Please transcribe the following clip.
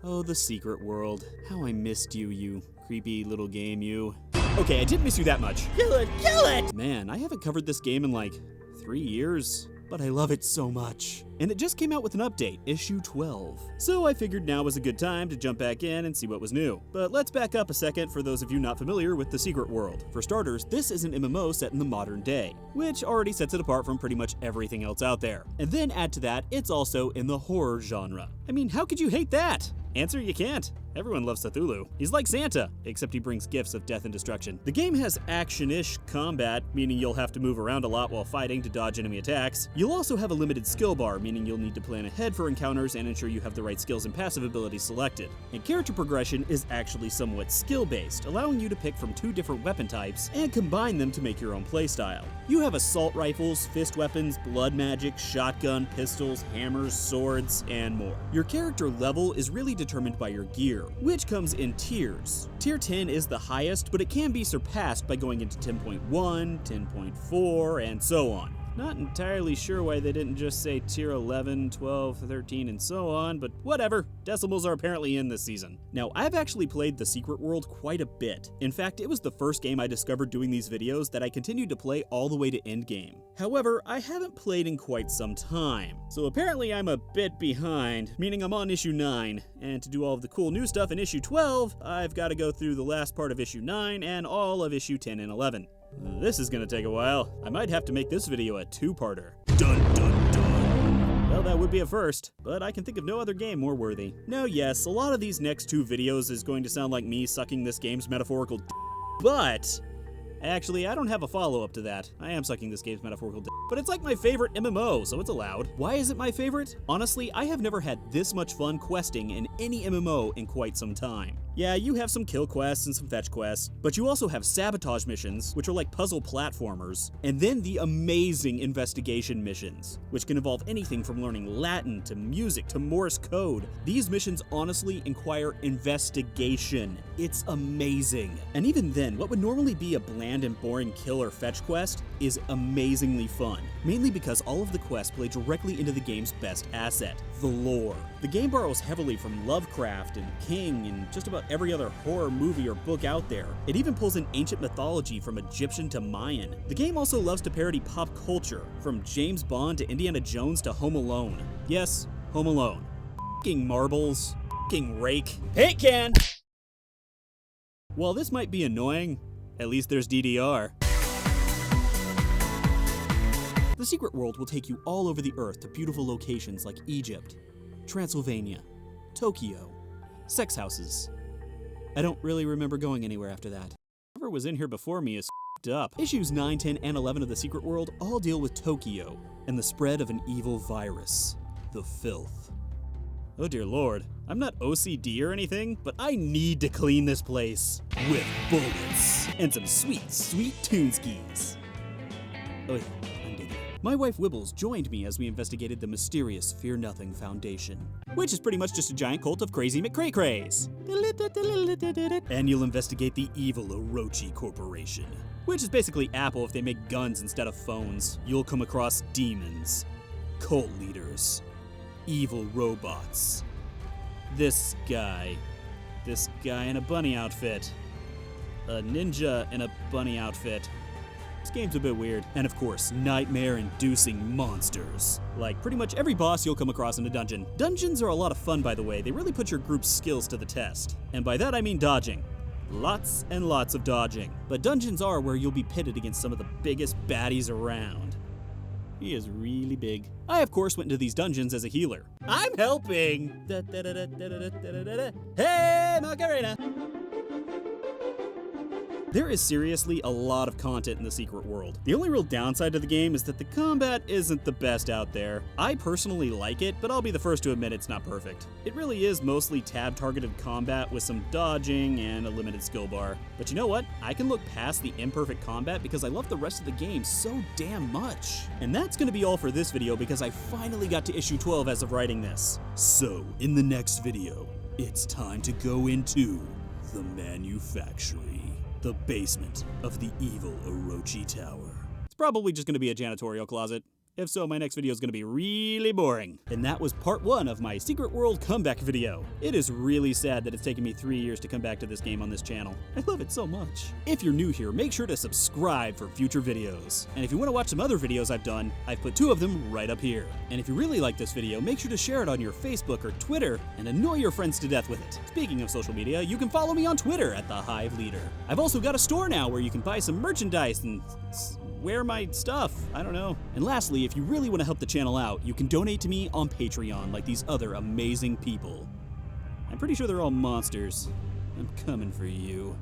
Oh, the secret world. How I missed you, you creepy little game, you. Okay, I didn't miss you that much. Kill it! Kill it! Man, I haven't covered this game in like 3 years, but I love it so much. And it just came out with an update, issue 12. So I figured now was a good time to jump back in and see what was new. But let's back up a second for those of you not familiar with the secret world. For starters, this is an MMO set in the modern day, which already sets it apart from pretty much everything else out there. And then add to that, it's also in the horror genre. I mean, how could you hate that? Answer, you can't. Everyone loves Cthulhu. He's like Santa, except he brings gifts of death and destruction. The game has action-ish combat, meaning you'll have to move around a lot while fighting to dodge enemy attacks. You'll also have a limited skill bar, meaning you'll need to plan ahead for encounters and ensure you have the right skills and passive abilities selected. And character progression is actually somewhat skill-based, allowing you to pick from 2 different weapon types and combine them to make your own playstyle. You have assault rifles, fist weapons, blood magic, shotgun, pistols, hammers, swords, and more. Your character level is really determined by your gear, which comes in tiers. Tier 10 is the highest, but it can be surpassed by going into 10.1, 10.4, and so on. Not entirely sure why they didn't just say tier 11, 12, 13, and so on, but whatever. Decimals are apparently in this season. Now, I've actually played The Secret World quite a bit. In fact, it was the first game I discovered doing these videos that I continued to play all the way to endgame. However, I haven't played in quite some time. So apparently I'm a bit behind, meaning I'm on issue 9, and to do all of the cool new stuff in issue 12, I've got to go through the last part of issue 9 and all of issue 10 and 11. This is gonna take a while. I might have to make this video a 2-parter. Dun dun dun! Well, that would be a first, but I can think of no other game more worthy. Now yes, a lot of these next 2 videos is going to sound like me sucking this game's metaphorical d, but actually, I don't have a follow-up to that. I am sucking this game's metaphorical dick, but it's like my favorite MMO, so it's allowed. Why is it my favorite? Honestly, I have never had this much fun questing in any MMO in quite some time. Yeah, you have some kill quests and some fetch quests, but you also have sabotage missions, which are like puzzle platformers, and then the amazing investigation missions, which can involve anything from learning Latin to music to Morse code. These missions honestly require investigation. It's amazing. And even then, what would normally be a bland and boring kill or fetch quest is amazingly fun, mainly because all of the quests play directly into the game's best asset, the lore. The game borrows heavily from Lovecraft and King and just about every other horror movie or book out there. It even pulls in ancient mythology from Egyptian to Mayan. The game also loves to parody pop culture, from James Bond to Indiana Jones to Home Alone. Yes, Home Alone. F***ing marbles. F***ing rake. Paint can! While this might be annoying, at least there's DDR. The Secret World will take you all over the earth to beautiful locations like Egypt, Transylvania, Tokyo, sex houses. I don't really remember going anywhere after that. Whoever was in here before me is f***ed up. Issues 9, 10, and 11 of The Secret World all deal with Tokyo and the spread of an evil virus, the filth. Oh dear lord, I'm not OCD or anything, but I need to clean this place with bullets and some sweet, sweet toonskis. Oh yeah, I'm digging it. My wife Wibbles joined me as we investigated the mysterious Fear Nothing Foundation, which is pretty much just a giant cult of crazy McCray-Crays. And you'll investigate the evil Orochi Corporation, which is basically Apple if they make guns instead of phones. You'll come across demons, cult leaders, evil robots. This guy in a bunny outfit, a ninja in a bunny outfit. This game's a bit weird. And of course, nightmare-inducing monsters. Like pretty much every boss you'll come across in a dungeon. Dungeons are a lot of fun, by the way. They really put your group's skills to the test. And by that I mean dodging. Lots and lots of dodging. But dungeons are where you'll be pitted against some of the biggest baddies around. He is really big. I, of course, went into these dungeons as a healer. I'm helping! Hey, Macarena! There is seriously a lot of content in The Secret World. The only real downside to the game is that the combat isn't the best out there. I personally like it, but I'll be the first to admit it's not perfect. It really is mostly tab-targeted combat with some dodging and a limited skill bar. But you know what? I can look past the imperfect combat because I love the rest of the game so damn much. And that's gonna be all for this video because I finally got to issue 12 as of writing this. So, in the next video, it's time to go into the manufactory. The basement of the evil Orochi Tower. It's probably just gonna be a janitorial closet. If so, my next video is going to be really boring. And that was part 1 of my Secret World comeback video. It is really sad that it's taken me 3 years to come back to this game on this channel. I love it so much. If you're new here, make sure to subscribe for future videos. And if you want to watch some other videos I've done, I've put 2 of them right up here. And if you really like this video, make sure to share it on your Facebook or Twitter and annoy your friends to death with it. Speaking of social media, you can follow me on Twitter at TheHiveLeader. I've also got a store now where you can buy some merchandise and wear my stuff. I don't know. And lastly, if you really want to help the channel out, you can donate to me on Patreon like these other amazing people. I'm pretty sure they're all monsters. I'm coming for you.